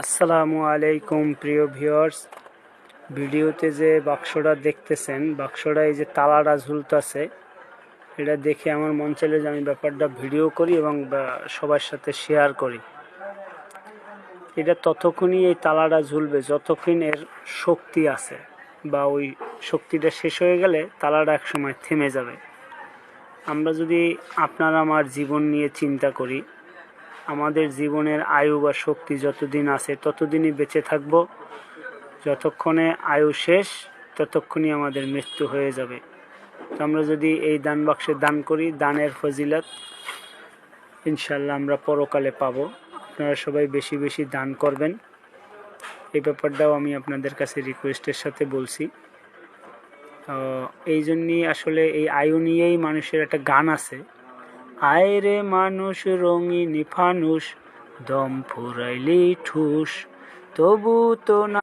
আসসালামু আলাইকুম প্রিয় ভিউয়ার্স। ভিডিওতে যে বাক্সটা দেখতেছেন, বাক্সটা এই যে তালাটা ঝুলতেছে, এটা দেখে আমার মন চাইলে যে আমি ব্যাপারটা ভিডিও করি এবং সবার সাথে শেয়ার করি। এটা ততক্ষণই এই তালাটা ঝুলবে যতক্ষণ এর শক্তি আছে, বা ওই শক্তিটা শেষ হয়ে গেলে তালাটা এক সময় থেমে যাবে। আমরা যদি আপনার আমার জীবন নিয়ে চিন্তা করি, আমাদের জীবনের আয়ু বা শক্তি যতদিন আছে ততদিনই বেঁচে থাকব। যতক্ষণে আয়ু শেষ ততক্ষণই আমাদের মৃত্যু হয়ে যাবে। তো আমরা যদি এই দান বাক্সে দান করি, দানের ফজিলত ইনশাল্লাহ আমরা পরকালে পাবো। আপনারা সবাই বেশি বেশি দান করবেন, এই ব্যাপারটাও আমি আপনাদের কাছে রিকোয়েস্টের সাথে বলছি। এই জন্যই আসলে এই আয়ু নিয়েই মানুষের একটা গান আছে, আয় রে মানুষ রঙিন ফানুষ, দম ফুরাইলি ঠুস, তবু তো না